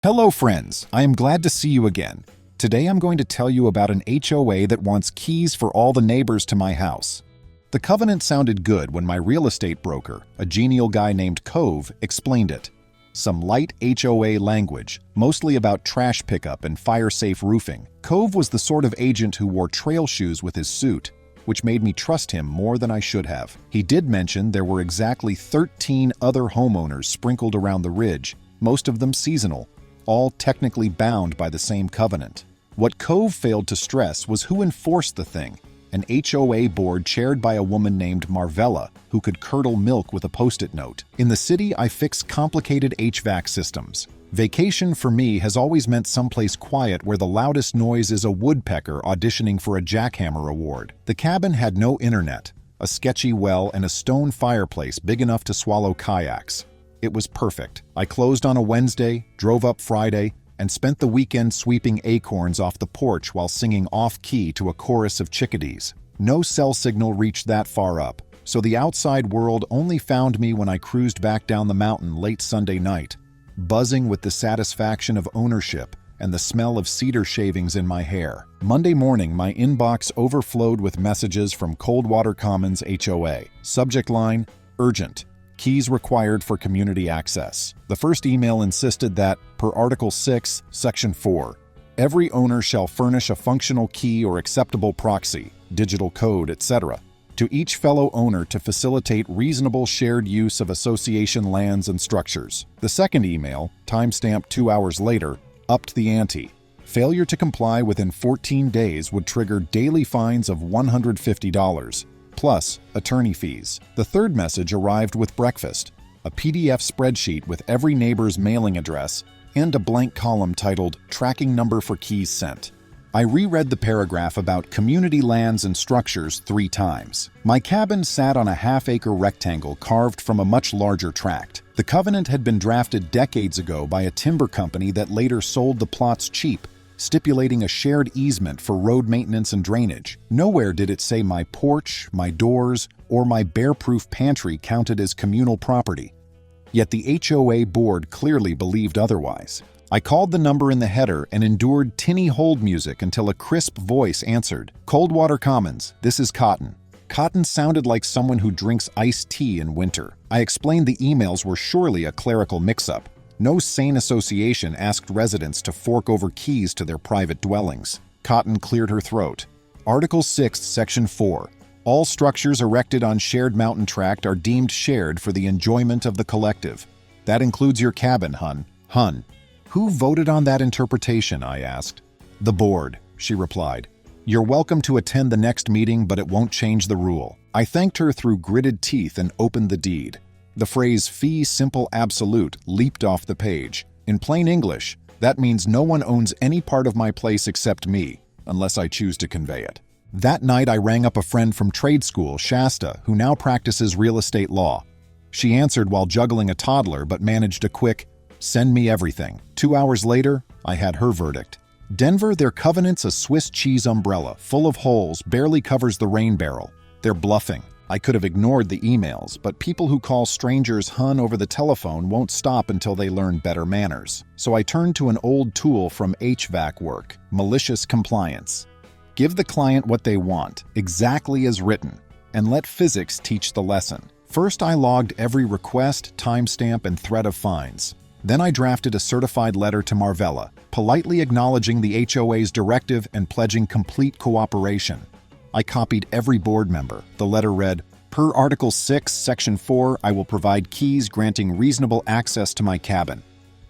Hello friends, I am glad to see you again. Today I'm going to tell you about an HOA that wants keys for all the neighbors to my house. The covenant sounded good when my real estate broker, a genial guy named Cove, explained it. Some light HOA language, mostly about trash pickup and fire-safe roofing. Cove was the sort of agent who wore trail shoes with his suit, which made me trust him more than I should have. He did mention there were exactly 13 other homeowners sprinkled around the ridge, most of them seasonal, all technically bound by the same covenant. What Cove failed to stress was who enforced the thing, an HOA board chaired by a woman named Marvella, who could curdle milk with a post-it note. In the city, I fix complicated HVAC systems. Vacation for me has always meant someplace quiet where the loudest noise is a woodpecker auditioning for a jackhammer award. The cabin had no internet, a sketchy well, and a stone fireplace big enough to swallow kayaks. It was perfect. I closed on a Wednesday, drove up Friday, and spent the weekend sweeping acorns off the porch while singing off-key to a chorus of chickadees. No cell signal reached that far up, so the outside world only found me when I cruised back down the mountain late Sunday night, buzzing with the satisfaction of ownership and the smell of cedar shavings in my hair. Monday morning, my inbox overflowed with messages from Coldwater Commons HOA. Subject line, urgent. Keys required for community access. The first email insisted that, per Article 6, Section 4, every owner shall furnish a functional key or acceptable proxy, digital code, etc., to each fellow owner to facilitate reasonable shared use of association lands and structures. The second email, timestamped 2 hours later, upped the ante. Failure to comply within 14 days would trigger daily fines of $150. Plus attorney fees. The third message arrived with breakfast, a PDF spreadsheet with every neighbor's mailing address and a blank column titled Tracking Number for Keys Sent. I reread the paragraph about community lands and structures 3 times. My cabin sat on a half-acre rectangle carved from a much larger tract. The covenant had been drafted decades ago by a timber company that later sold the plots cheap, stipulating a shared easement for road maintenance and drainage. Nowhere did it say my porch, my doors, or my bear-proof pantry counted as communal property. Yet the HOA board clearly believed otherwise. I called the number in the header and endured tinny hold music until a crisp voice answered. Coldwater Commons, this is Cotton. Cotton sounded like someone who drinks iced tea in winter. I explained the emails were surely a clerical mix-up. No sane association asked residents to fork over keys to their private dwellings. Cotton cleared her throat. Article 6, Section 4. All structures erected on shared mountain tract are deemed shared for the enjoyment of the collective. That includes your cabin, hun. Who voted on that interpretation, I asked. The board, she replied. You're welcome to attend the next meeting, but it won't change the rule. I thanked her through gritted teeth and opened the deed. The phrase fee simple absolute leaped off the page. In plain English, that means no one owns any part of my place except me, unless I choose to convey it. That night I rang up a friend from trade school, Shasta, who now practices real estate law. She answered while juggling a toddler but managed a quick, send me everything. 2 hours later, I had her verdict. Denver, their covenant's a Swiss cheese umbrella, full of holes, barely covers the rain barrel. They're bluffing. I could have ignored the emails, but people who call strangers hun over the telephone won't stop until they learn better manners. So I turned to an old tool from HVAC work, malicious compliance. Give the client what they want, exactly as written, and let physics teach the lesson. First, I logged every request, timestamp, and threat of fines. Then I drafted a certified letter to Marvella, politely acknowledging the HOA's directive and pledging complete cooperation. I copied every board member. The letter read, per Article 6, Section 4, I will provide keys granting reasonable access to my cabin.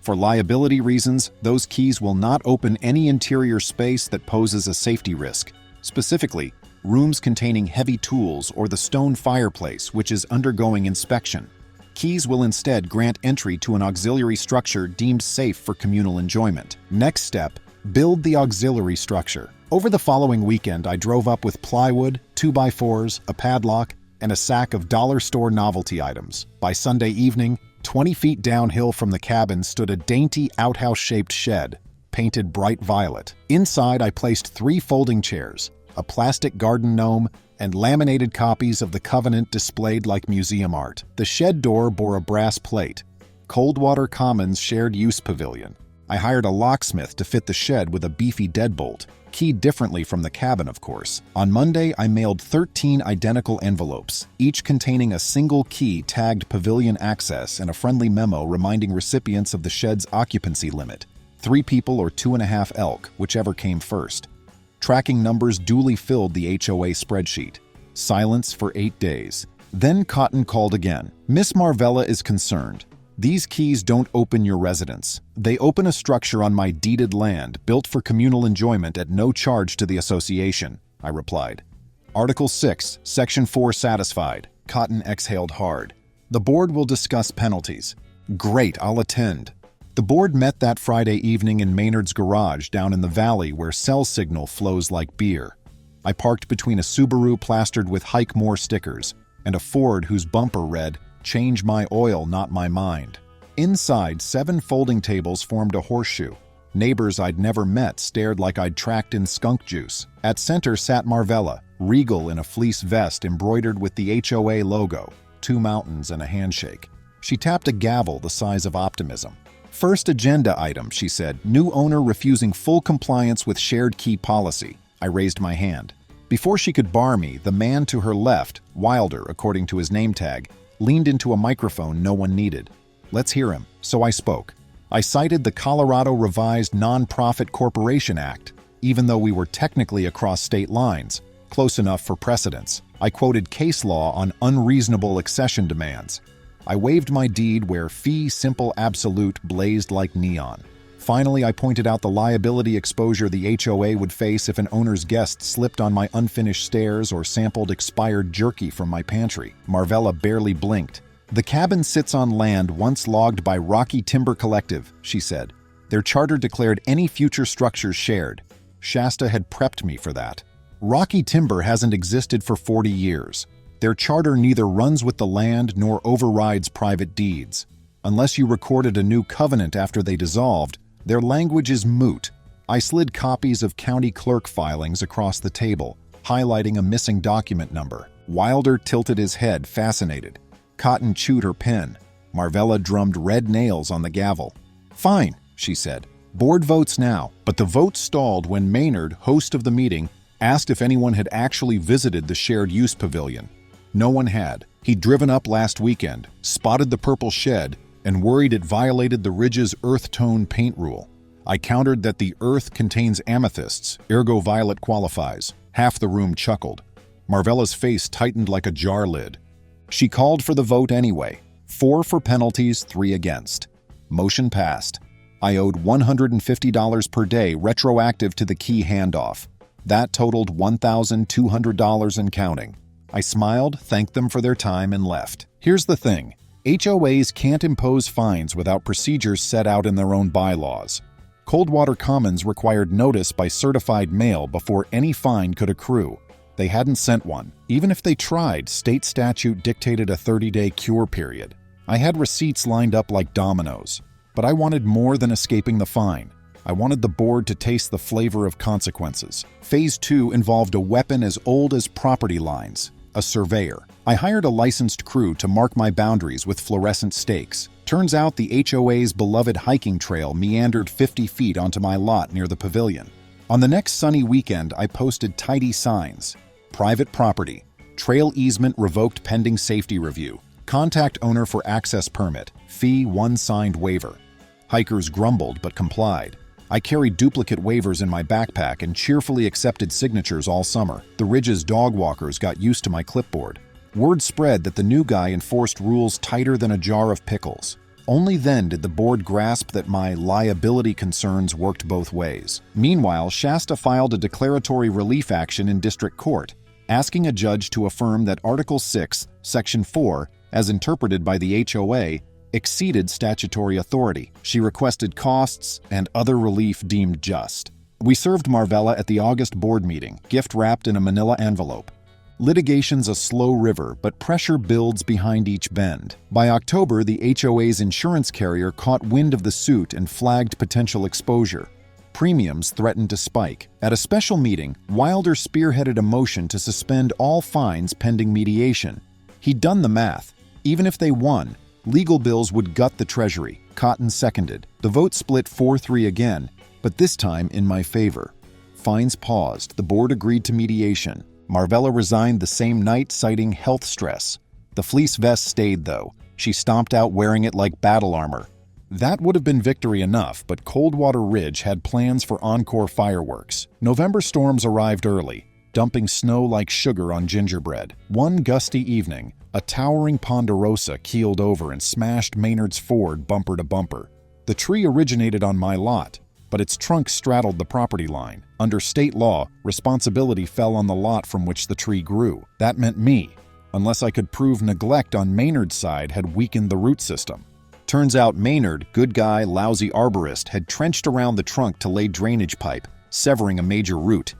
For liability reasons, those keys will not open any interior space that poses a safety risk. Specifically, rooms containing heavy tools or the stone fireplace, which is undergoing inspection. Keys will instead grant entry to an auxiliary structure deemed safe for communal enjoyment. Next step, build the auxiliary structure. Over the following weekend, I drove up with plywood, 2x4s, a padlock, and a sack of dollar store novelty items. By Sunday evening, 20 feet downhill from the cabin stood a dainty outhouse-shaped shed, painted bright violet. Inside, I placed 3 folding chairs, a plastic garden gnome, and laminated copies of the covenant displayed like museum art. The shed door bore a brass plate, Coldwater Commons Shared Use Pavilion. I hired a locksmith to fit the shed with a beefy deadbolt, keyed differently from the cabin, of course. On Monday, I mailed 13 identical envelopes, each containing a single key tagged Pavilion Access and a friendly memo reminding recipients of the shed's occupancy limit: 3 people or 2.5 elk, whichever came first. Tracking numbers duly filled the HOA spreadsheet. Silence for 8 days. Then Cotton called again. "Miss Marvella is concerned. These keys don't open your residence. They open a structure on my deeded land, built for communal enjoyment at no charge to the association," I replied. Article 6, Section 4 satisfied. Cotton exhaled hard. "The board will discuss penalties." "Great, I'll attend." The board met that Friday evening in Maynard's garage down in the valley where cell signal flows like beer. I parked between a Subaru plastered with Hike More stickers and a Ford whose bumper read, "Change my oil, not my mind." Inside, 7 folding tables formed a horseshoe. Neighbors I'd never met stared like I'd tracked in skunk juice. At center sat Marvella, regal in a fleece vest embroidered with the HOA logo, 2 mountains and a handshake. She tapped a gavel the size of optimism. "First agenda item," she said, "new owner refusing full compliance with shared key policy." I raised my hand. Before she could bar me, the man to her left, Wilder according to his name tag, leaned into a microphone no one needed. "Let's hear him." So I spoke. I cited the Colorado Revised Nonprofit Corporation Act, even though we were technically across state lines, close enough for precedence. I quoted case law on unreasonable accession demands. I waved my deed where fee simple absolute blazed like neon. Finally, I pointed out the liability exposure the HOA would face if an owner's guest slipped on my unfinished stairs or sampled expired jerky from my pantry. Marvella barely blinked. "The cabin sits on land once logged by Rocky Timber Collective," she said. "Their charter declared any future structures shared. Shasta had prepped me for that. Rocky Timber hasn't existed for 40 years. Their charter neither runs with the land nor overrides private deeds. Unless you recorded a new covenant after they dissolved, their language is moot." I slid copies of county clerk filings across the table, highlighting a missing document number. Wilder tilted his head, fascinated. Cotton chewed her pen. Marvella drummed red nails on the gavel. "Fine," she said. "Board votes now." But the vote stalled when Maynard, host of the meeting, asked if anyone had actually visited the shared use pavilion. No one had. He'd driven up last weekend, spotted the purple shed, and worried it violated the Ridge's earth tone paint rule. I countered that the earth contains amethysts, ergo violet qualifies. Half the room chuckled. Marvella's face tightened like a jar lid. She called for the vote anyway. 4 for penalties, 3 against. Motion passed. I owed $150 per day retroactive to the key handoff. That totaled $1,200 and counting. I smiled, thanked them for their time, and left. Here's the thing. HOAs can't impose fines without procedures set out in their own bylaws. Coldwater Commons required notice by certified mail before any fine could accrue. They hadn't sent one. Even if they tried, state statute dictated a 30-day cure period. I had receipts lined up like dominoes. But I wanted more than escaping the fine. I wanted the board to taste the flavor of consequences. Phase 2 involved a weapon as old as property lines, a surveyor. I hired a licensed crew to mark my boundaries with fluorescent stakes. Turns out the HOA's beloved hiking trail meandered 50 feet onto my lot near the pavilion. On the next sunny weekend, I posted tidy signs. Private property. Trail easement revoked pending safety review. Contact owner for access permit. Fee 1 signed waiver. Hikers grumbled but complied. I carried duplicate waivers in my backpack and cheerfully accepted signatures all summer. The Ridge's dog walkers got used to my clipboard. Word spread that the new guy enforced rules tighter than a jar of pickles. Only then did the board grasp that my liability concerns worked both ways. Meanwhile, Shasta filed a declaratory relief action in district court, asking a judge to affirm that Article 6, Section 4, as interpreted by the HOA, exceeded statutory authority. She requested costs and other relief deemed just. We served Marvella at the August board meeting, gift wrapped in a manila envelope. Litigation's a slow river, but pressure builds behind each bend. By October, the HOA's insurance carrier caught wind of the suit and flagged potential exposure. Premiums threatened to spike. At a special meeting, Wilder spearheaded a motion to suspend all fines pending mediation. He'd done the math. Even if they won, Legal bills would gut the Treasury. Cotton seconded. The vote split 4-3 again, but this time in my favor. Fines paused. The board agreed to mediation. Marvella resigned the same night, citing health stress. The fleece vest stayed, though. She stomped out wearing it like battle armor. That would have been victory enough, but Coldwater Ridge had plans for encore fireworks. November storms arrived early, dumping snow like sugar on gingerbread. One gusty evening, a towering Ponderosa keeled over and smashed Maynard's Ford bumper to bumper. The tree originated on my lot, but its trunk straddled the property line. Under state law, responsibility fell on the lot from which the tree grew. That meant me, unless I could prove neglect on Maynard's side had weakened the root system. Turns out Maynard, good guy, lousy arborist, had trenched around the trunk to lay drainage pipe, severing a major root.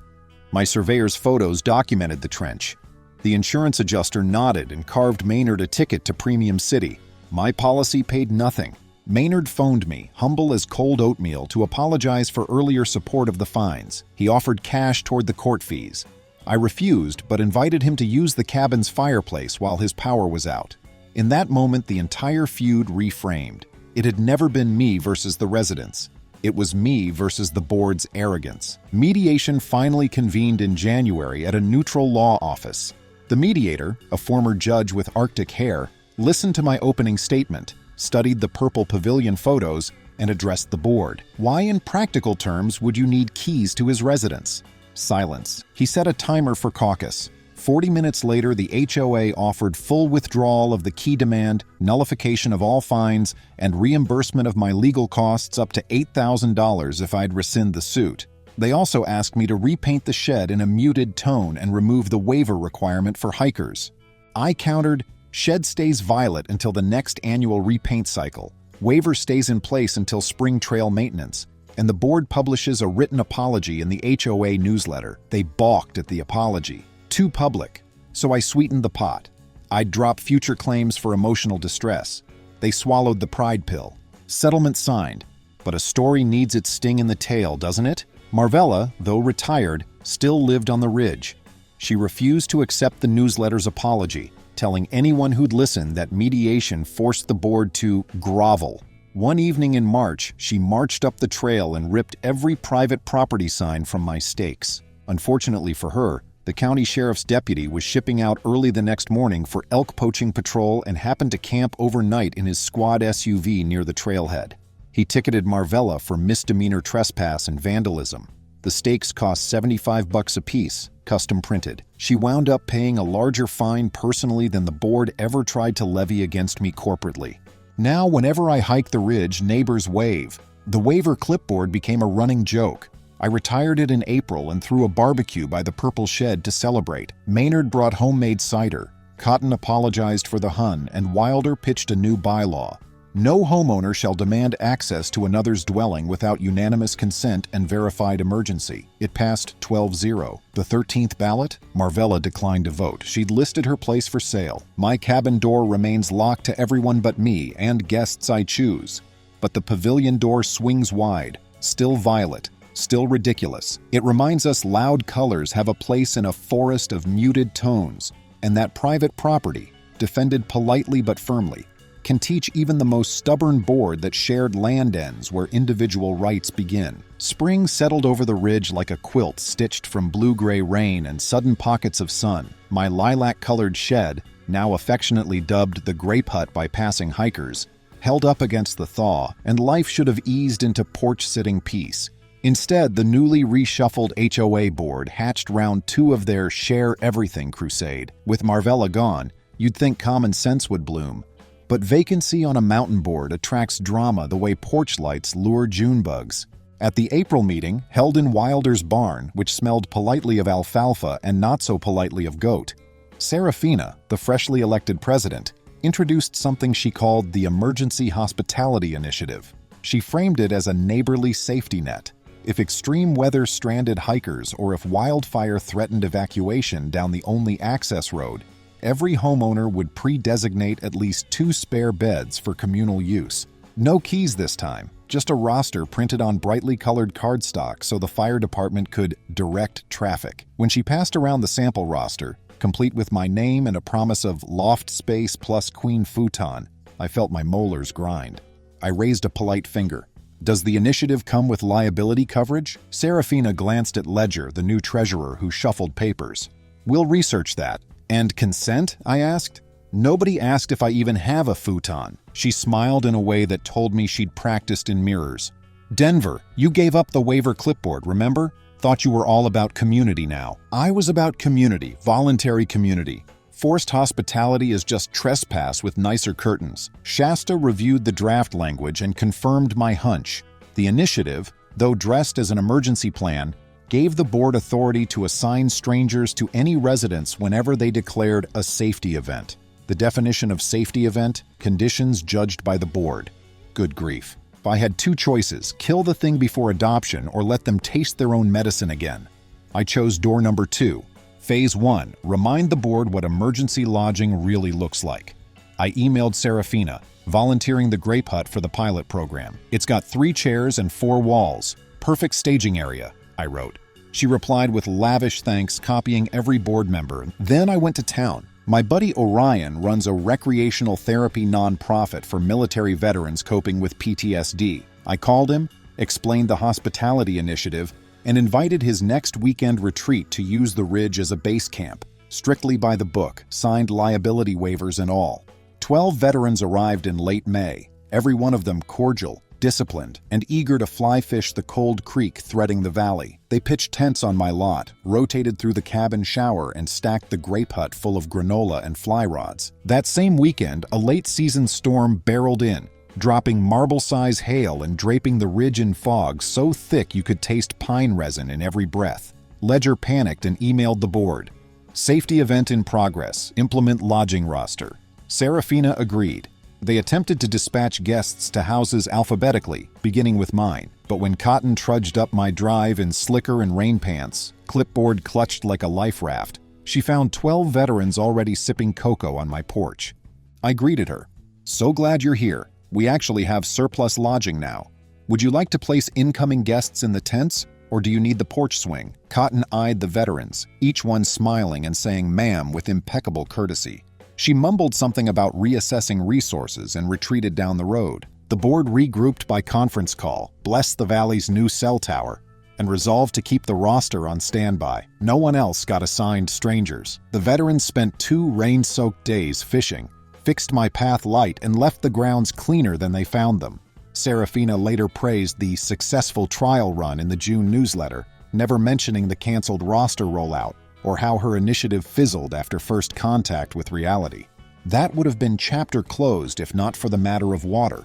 My surveyor's photos documented the trench. The insurance adjuster nodded and carved Maynard a ticket to Premium City. My policy paid nothing. Maynard phoned me, humble as cold oatmeal, to apologize for earlier support of the fines. He offered cash toward the court fees. I refused, but invited him to use the cabin's fireplace while his power was out. In that moment, the entire feud reframed. It had never been me versus the residents. It was me versus the board's arrogance. Mediation finally convened in January at a neutral law office. The mediator, a former judge with Arctic hair, listened to my opening statement, studied the purple pavilion photos, and addressed the board. Why, in practical terms, would you need keys to his residence? Silence. He set a timer for caucus. 40 minutes later, the HOA offered full withdrawal of the key demand, nullification of all fines, and reimbursement of my legal costs up to $8,000 if I'd rescind the suit. They also asked me to repaint the shed in a muted tone and remove the waiver requirement for hikers. I countered, shed stays violet until the next annual repaint cycle. Waiver stays in place until spring trail maintenance. And the board publishes a written apology in the HOA newsletter. They balked at the apology. Too public, so I sweetened the pot. I'd drop future claims for emotional distress. They swallowed the pride pill. Settlement signed, but a story needs its sting in the tail, doesn't it? Marvella, though retired, still lived on the ridge. She refused to accept the newsletter's apology, telling anyone who'd listen that mediation forced the board to grovel. One evening in March, she marched up the trail and ripped every private property sign from my stakes. Unfortunately for her, the county sheriff's deputy was shipping out early the next morning for elk poaching patrol and happened to camp overnight in his squad SUV near the trailhead. He ticketed Marvella for misdemeanor trespass and vandalism. The stakes cost $75 apiece, custom printed. She wound up paying a larger fine personally than the board ever tried to levy against me corporately. Now, whenever I hike the ridge, neighbors wave. The waiver clipboard became a running joke. I retired it in April and threw a barbecue by the Purple Shed to celebrate. Maynard brought homemade cider. Cotton apologized for the Hun, and Wilder pitched a new bylaw. No homeowner shall demand access to another's dwelling without unanimous consent and verified emergency. It passed 12-0. The 13th ballot? Marvella declined to vote. She'd listed her place for sale. My cabin door remains locked to everyone but me and guests I choose. But the pavilion door swings wide, still violet, still ridiculous. It reminds us loud colors have a place in a forest of muted tones, and that private property, defended politely but firmly, can teach even the most stubborn board that shared land ends where individual rights begin. Spring settled over the ridge like a quilt stitched from blue-gray rain and sudden pockets of sun. My lilac-colored shed, now affectionately dubbed the Grape Hut by passing hikers, held up against the thaw, and life should have eased into porch-sitting peace. Instead, the newly reshuffled HOA board hatched round two of their share everything crusade. With Marvella gone, you'd think common sense would bloom. But vacancy on a mountain board attracts drama the way porch lights lure June bugs. At the April meeting, held in Wilder's barn, which smelled politely of alfalfa and not so politely of goat, Serafina, the freshly elected president, introduced something she called the Emergency Hospitality Initiative. She framed it as a neighborly safety net. If extreme weather stranded hikers or if wildfire threatened evacuation down the only access road, every homeowner would pre-designate at least 2 spare beds for communal use. No keys this time, just a roster printed on brightly colored cardstock so the fire department could direct traffic. When she passed around the sample roster, complete with my name and a promise of loft space plus queen futon, I felt my molars grind. I raised a polite finger. Does the initiative come with liability coverage? Serafina glanced at Ledger, the new treasurer, who shuffled papers. We'll research that. And consent? I asked. Nobody asked if I even have a futon. She smiled in a way that told me she'd practiced in mirrors. Denver, you gave up the waiver clipboard, remember? Thought you were all about community now. I was about community, voluntary community. Forced hospitality is just trespass with nicer curtains. Shasta reviewed the draft language and confirmed my hunch. The initiative, though dressed as an emergency plan, gave the board authority to assign strangers to any residence whenever they declared a safety event. The definition of safety event: conditions judged by the board. Good grief. If I had two choices, kill the thing before adoption or let them taste their own medicine again, I chose door number 2. Phase 1, remind the board what emergency lodging really looks like. I emailed Serafina, volunteering the Grape Hut for the pilot program. It's got 3 chairs and 4 walls. Perfect staging area, I wrote. She replied with lavish thanks, copying every board member. Then I went to town. My buddy Orion runs a recreational therapy nonprofit for military veterans coping with PTSD. I called him, explained the hospitality initiative, and invited his next weekend retreat to use the Ridge as a base camp, strictly by the book, signed liability waivers and all. 12 veterans arrived in late May, every one of them cordial, disciplined, and eager to fly fish the cold creek threading the valley. They pitched tents on my lot, rotated through the cabin shower, and stacked the Grape Hut full of granola and fly rods. That same weekend, a late-season storm barreled in, dropping marble-size hail and draping the Ridge in fog so thick you could taste pine resin in every breath. Ledger panicked and emailed the board. Safety event in progress. Implement lodging roster. Serafina agreed. They attempted to dispatch guests to houses alphabetically, beginning with mine. But when Cotton trudged up my drive in slicker and rain pants, clipboard clutched like a life raft, she found 12 veterans already sipping cocoa on my porch. I greeted her. So glad you're here. We actually have surplus lodging now. Would you like to place incoming guests in the tents, or do you need the porch swing? Cotton eyed the veterans, each one smiling and saying ma'am with impeccable courtesy. She mumbled something about reassessing resources and retreated down the road. The board regrouped by conference call, blessed the valley's new cell tower, and resolved to keep the roster on standby. No one else got assigned strangers. The veterans spent 2 rain-soaked days fishing, fixed my path light, and left the grounds cleaner than they found them. Serafina later praised the successful trial run in the June newsletter, never mentioning the canceled roster rollout or how her initiative fizzled after first contact with reality. That would have been chapter closed if not for the matter of water.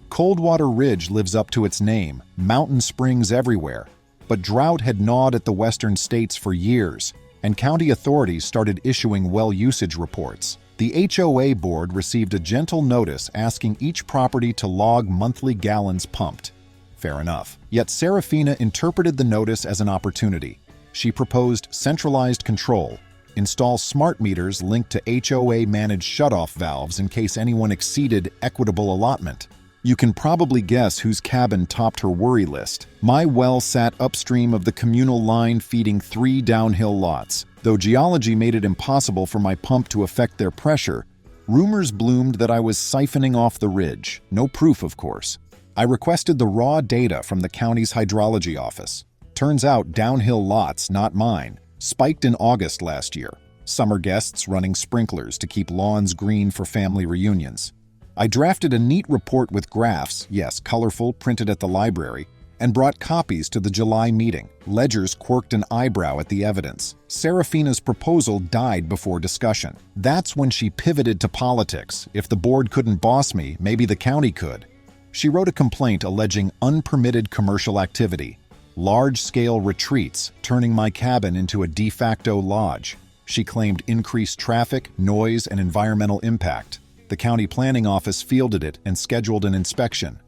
Coldwater Ridge lives up to its name, mountain springs everywhere, but drought had gnawed at the western states for years, and county authorities started issuing well usage reports. The HOA board received a gentle notice asking each property to log monthly gallons pumped. Fair enough. Yet Serafina interpreted the notice as an opportunity. She proposed centralized control, install smart meters linked to HOA-managed shutoff valves in case anyone exceeded equitable allotment. You can probably guess whose cabin topped her worry list. My well sat upstream of the communal line feeding 3 downhill lots. Though geology made it impossible for my pump to affect their pressure, rumors bloomed that I was siphoning off the ridge. No proof, of course. I requested the raw data from the county's hydrology office. Turns out downhill lots, not mine, spiked in August last year. Summer guests running sprinklers to keep lawns green for family reunions. I drafted a neat report with graphs, yes, colorful, printed at the library, and brought copies to the July meeting. Ledgers quirked an eyebrow at the evidence. Serafina's proposal died before discussion. That's when she pivoted to politics. If the board couldn't boss me, maybe the county could. She wrote a complaint alleging unpermitted commercial activity, large-scale retreats, turning my cabin into a de facto lodge. She claimed increased traffic, noise, and environmental impact. The county planning office fielded it and scheduled an inspection.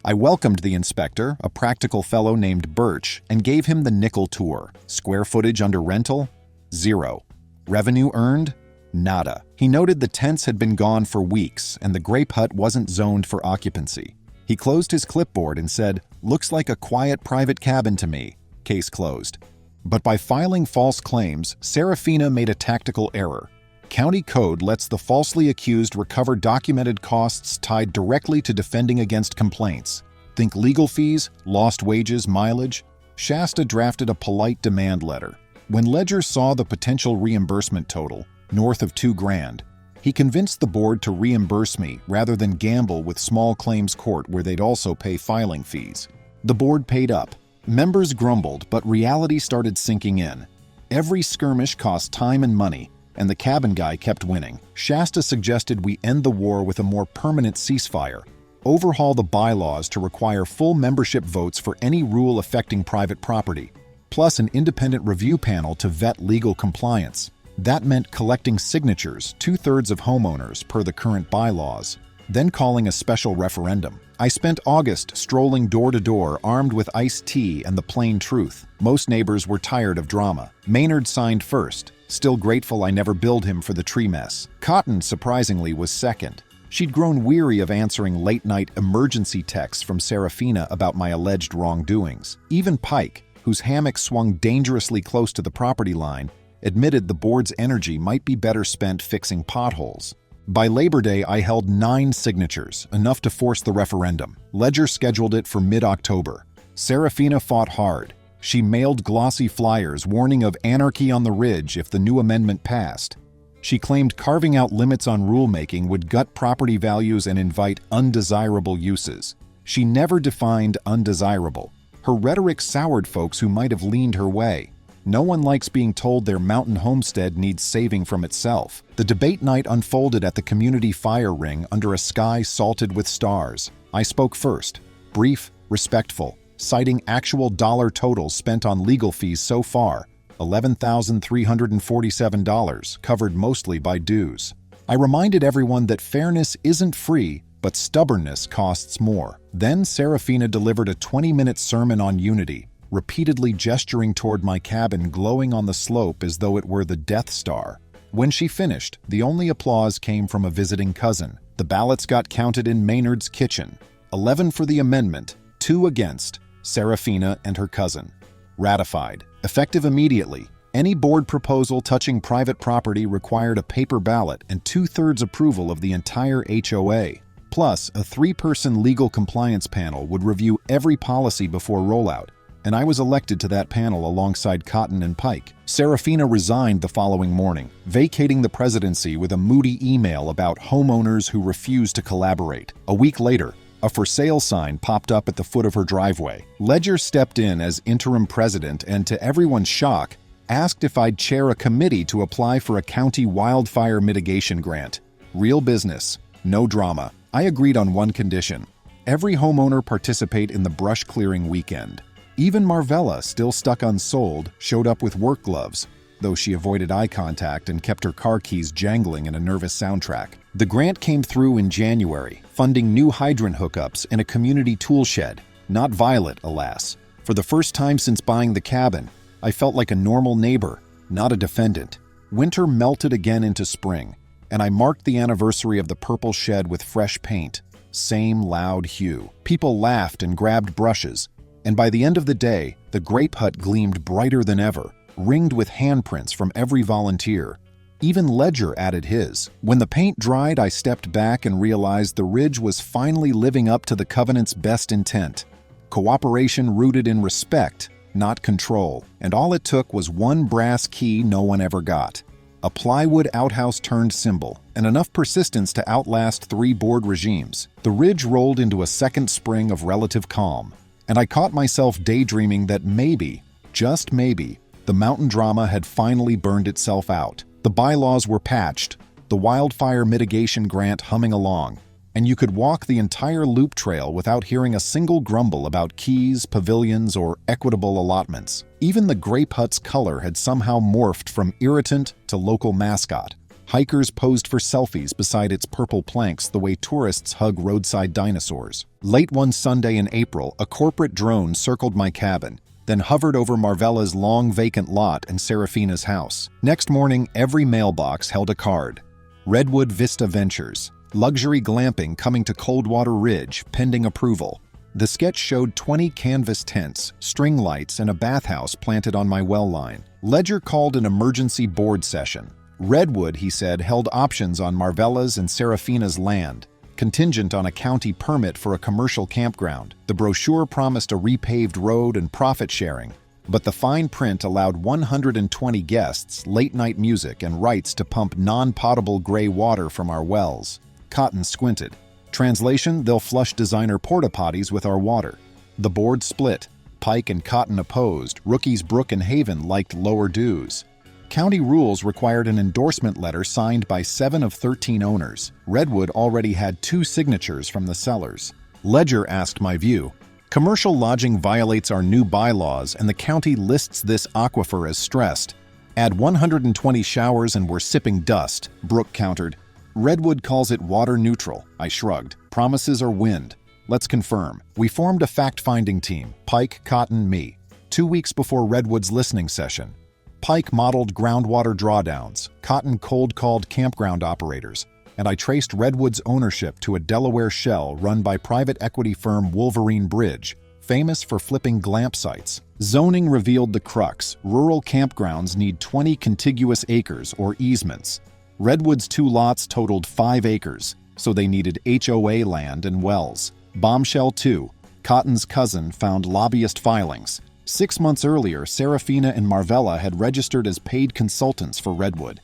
I welcomed the inspector, a practical fellow named Birch, and gave him the nickel tour. Square footage under rental? 0. Revenue earned? Nada. He noted the tents had been gone for weeks and the Grape Hut wasn't zoned for occupancy. He closed his clipboard and said, "Looks like a quiet private cabin to me." Case closed. But by filing false claims, Serafina made a tactical error. County code lets the falsely accused recover documented costs tied directly to defending against complaints. Think legal fees, lost wages, mileage. Shasta drafted a polite demand letter. When Ledger saw the potential reimbursement total, north of $2,000, he convinced the board to reimburse me rather than gamble with small claims court where they'd also pay filing fees. The board paid up. Members grumbled, but reality started sinking in. Every skirmish cost time and money, and the cabin guy kept winning. Shasta suggested we end the war with a more permanent ceasefire, overhaul the bylaws to require full membership votes for any rule affecting private property, plus an independent review panel to vet legal compliance. That meant collecting signatures, 2/3 of homeowners per the current bylaws, then calling a special referendum. I spent August strolling door to door armed with iced tea and the plain truth. Most neighbors were tired of drama. Maynard signed first, still grateful I never billed him for the tree mess. Cotton, surprisingly, was second. She'd grown weary of answering late-night emergency texts from Serafina about my alleged wrongdoings. Even Pike, whose hammock swung dangerously close to the property line, admitted the board's energy might be better spent fixing potholes. By Labor Day, I held 9 signatures, enough to force the referendum. Ledger scheduled it for mid-October. Serafina fought hard. She mailed glossy flyers warning of anarchy on the ridge if the new amendment passed. She claimed carving out limits on rulemaking would gut property values and invite undesirable uses. She never defined undesirable. Her rhetoric soured folks who might have leaned her way. No one likes being told their mountain homestead needs saving from itself. The debate night unfolded at the community fire ring under a sky salted with stars. I spoke first, brief, respectful, citing actual dollar totals spent on legal fees so far, $11,347, covered mostly by dues. I reminded everyone that fairness isn't free, but stubbornness costs more. Then Serafina delivered a 20-minute sermon on unity, repeatedly gesturing toward my cabin glowing on the slope as though it were the Death Star. When she finished, the only applause came from a visiting cousin. The ballots got counted in Maynard's kitchen. 11 for the amendment, 2 against, Serafina and her cousin. Ratified. Effective immediately. Any board proposal touching private property required a paper ballot and 2/3 approval of the entire HOA. Plus, a 3-person legal compliance panel would review every policy before rollout, and I was elected to that panel alongside Cotton and Pike. Serafina resigned the following morning, vacating the presidency with a moody email about homeowners who refused to collaborate. A week later, a for sale sign popped up at the foot of her driveway. Ledger stepped in as interim president and, to everyone's shock, asked if I'd chair a committee to apply for a county wildfire mitigation grant. Real business, no drama. I agreed on one condition: every homeowner participate in the brush clearing weekend. Even Marvella, still stuck unsold, showed up with work gloves, though she avoided eye contact and kept her car keys jangling in a nervous soundtrack. The grant came through in January, funding new hydrant hookups and a community tool shed. Not Violet, alas. For the first time since buying the cabin, I felt like a normal neighbor, not a defendant. Winter melted again into spring, and I marked the anniversary of the purple shed with fresh paint. Same loud hue. People laughed and grabbed brushes, and by the end of the day, the grape hut gleamed brighter than ever, ringed with handprints from every volunteer. Even Ledger added his. When the paint dried, I stepped back and realized the ridge was finally living up to the covenant's best intent. Cooperation rooted in respect, not control. And all it took was one brass key no one ever got. A plywood outhouse turned symbol, and enough persistence to outlast 3 board regimes. The ridge rolled into a second spring of relative calm, and I caught myself daydreaming that maybe, just maybe, the mountain drama had finally burned itself out. The bylaws were patched, the wildfire mitigation grant humming along, and you could walk the entire loop trail without hearing a single grumble about keys, pavilions, or equitable allotments. Even the grape hut's color had somehow morphed from irritant to local mascot. Hikers posed for selfies beside its purple planks the way tourists hug roadside dinosaurs. Late one Sunday in April, a corporate drone circled my cabin, then hovered over Marvella's long vacant lot and Serafina's house. Next morning, every mailbox held a card. Redwood Vista Ventures. Luxury glamping coming to Coldwater Ridge, pending approval. The sketch showed 20 canvas tents, string lights, and a bathhouse planted on my well line. Ledger called an emergency board session. Redwood, he said, held options on Marvella's and Serafina's land, contingent on a county permit for a commercial campground. The brochure promised a repaved road and profit sharing, but the fine print allowed 120 guests, late-night music, and rights to pump non-potable gray water from our wells. Cotton squinted. Translation: they'll flush designer porta-potties with our water. The board split. Pike and Cotton opposed. Rookies Brook and Haven liked lower dues. County rules required an endorsement letter signed by 7 of 13 owners. Redwood already had 2 signatures from the sellers. Ledger asked my view. Commercial lodging violates our new bylaws, and the county lists this aquifer as stressed. Add 120 showers and we're sipping dust, Brook countered. Redwood calls it water neutral. I shrugged. Promises are wind. Let's confirm. We formed a fact-finding team. Pike, Cotton, me. 2 weeks before Redwood's listening session. Pike modeled groundwater drawdowns. Cotton cold-called campground operators. And I traced Redwood's ownership to a Delaware shell run by private equity firm Wolverine Bridge, famous for flipping glamp sites. Zoning revealed the crux. Rural campgrounds need 20 contiguous acres or easements. Redwood's 2 lots totaled 5 acres, so they needed HOA land and wells. Bombshell 2. Cotton's cousin found lobbyist filings. 6 months earlier, Serafina and Marvella had registered as paid consultants for Redwood.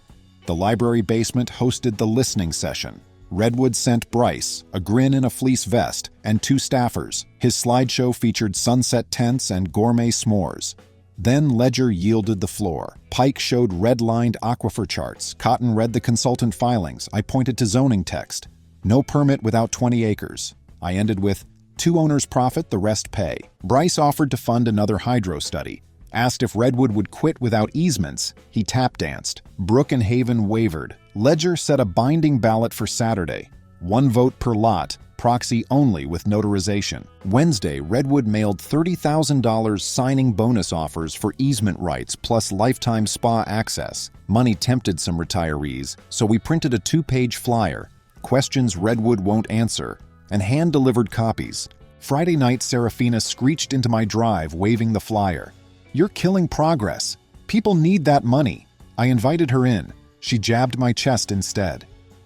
The library basement hosted the listening session. Redwood sent Bryce, a grin in a fleece vest, and 2 staffers. His slideshow featured sunset tents and gourmet s'mores. Then Ledger yielded the floor. Pike showed red-lined aquifer charts. Cotton read the consultant filings. I pointed to zoning text. No permit without 20 acres. I ended with, 2 owners profit, the rest pay. Bryce offered to fund another hydro study. Asked if Redwood would quit without easements, he tap-danced. Brook and Haven wavered. Ledger set a binding ballot for Saturday. 1 vote per lot, proxy only with notarization. Wednesday, Redwood mailed $30,000 signing bonus offers for easement rights plus lifetime spa access. Money tempted some retirees, so we printed a 2-page flyer, questions Redwood won't answer, and hand-delivered copies. Friday night, Serafina screeched into my drive waving the flyer. You're killing progress. People need that money. I invited her in. She jabbed my chest instead.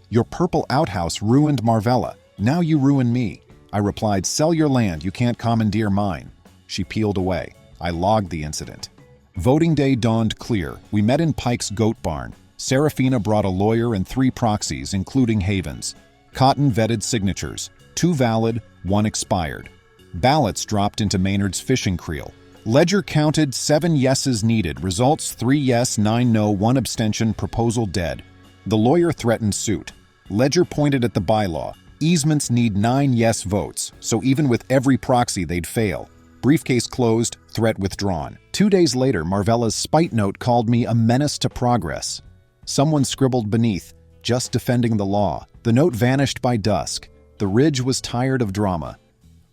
Your purple outhouse ruined Marvella. Now you ruin me. I replied, sell your land, you can't commandeer mine. She peeled away. I logged the incident. Voting day dawned clear. We met in Pike's goat barn. Serafina brought a lawyer and 3 proxies, including Haven's. Cotton vetted signatures. 2 valid, 1 expired. Ballots dropped into Maynard's fishing creel. Ledger counted 7 yeses needed. Results 3 yes, 9 no, 1 abstention, proposal dead. The lawyer threatened suit. Ledger pointed at the bylaw. Easements need 9 yes votes, so even with every proxy they'd fail. Briefcase closed, threat withdrawn. 2 days later, Marvella's spite note called me a menace to progress. Someone scribbled beneath, just defending the law. The note vanished by dusk. The Ridge was tired of drama.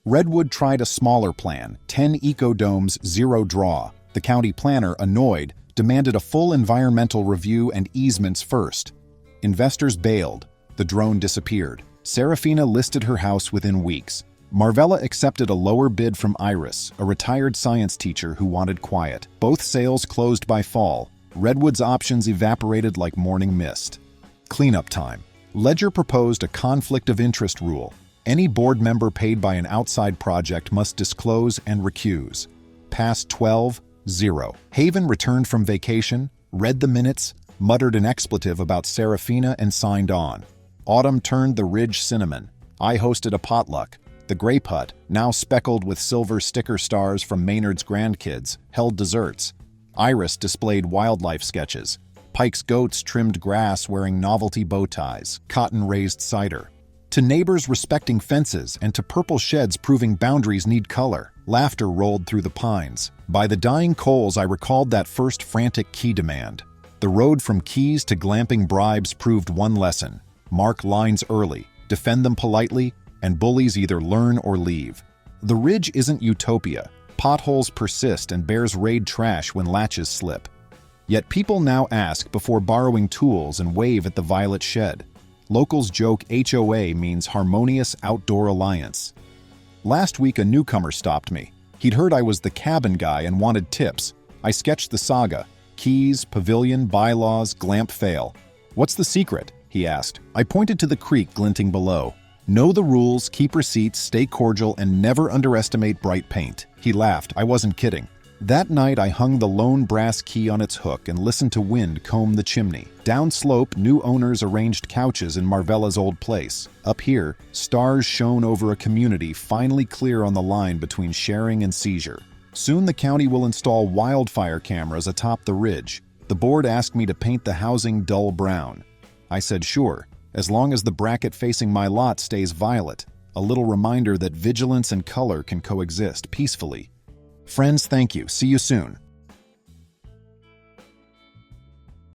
Redwood tried a smaller plan, 10 ecodomes, 0 draw. The county planner, annoyed, demanded a full environmental review and easements first. Investors bailed. The drone disappeared. Serafina listed her house within weeks. Marvella accepted a lower bid from Iris, a retired science teacher who wanted quiet. Both sales closed by fall. Redwood's options evaporated like morning mist. Cleanup time. Ledger proposed a conflict of interest rule. Any board member paid by an outside project must disclose and recuse. Passed 12-0. Haven returned from vacation, read the minutes, muttered an expletive about Serafina, and signed on. Autumn turned the Ridge cinnamon. I hosted a potluck. The Grape Hut, now speckled with silver sticker stars from Maynard's grandkids, held desserts. Iris displayed wildlife sketches. Pike's goats trimmed grass wearing novelty bow ties. Cotton raised cider. To neighbors respecting fences and to purple sheds proving boundaries need color. Laughter rolled through the pines. By the dying coals, I recalled that first frantic key demand. The road from keys to glamping bribes proved one lesson. Mark lines early, defend them politely, and bullies either learn or leave. The Ridge isn't utopia. Potholes persist and bears raid trash when latches slip. Yet people now ask before borrowing tools and wave at the violet shed. Locals joke HOA means Harmonious Outdoor Alliance. Last week a newcomer stopped me. He'd heard I was the cabin guy and wanted tips. I sketched the saga. Keys, pavilion, bylaws, glamp fail. What's the secret? He asked. I pointed to the creek glinting below. Know the rules, keep receipts, stay cordial, and never underestimate bright paint. He laughed. I wasn't kidding. That night, I hung the lone brass key on its hook and listened to wind comb the chimney. Downslope, new owners arranged couches in Marvella's old place. Up here, stars shone over a community finally clear on the line between sharing and seizure. Soon the county will install wildfire cameras atop the ridge. The board asked me to paint the housing dull brown. I said sure, as long as the bracket facing my lot stays violet, a little reminder that vigilance and color can coexist peacefully. Friends, thank you. See you soon.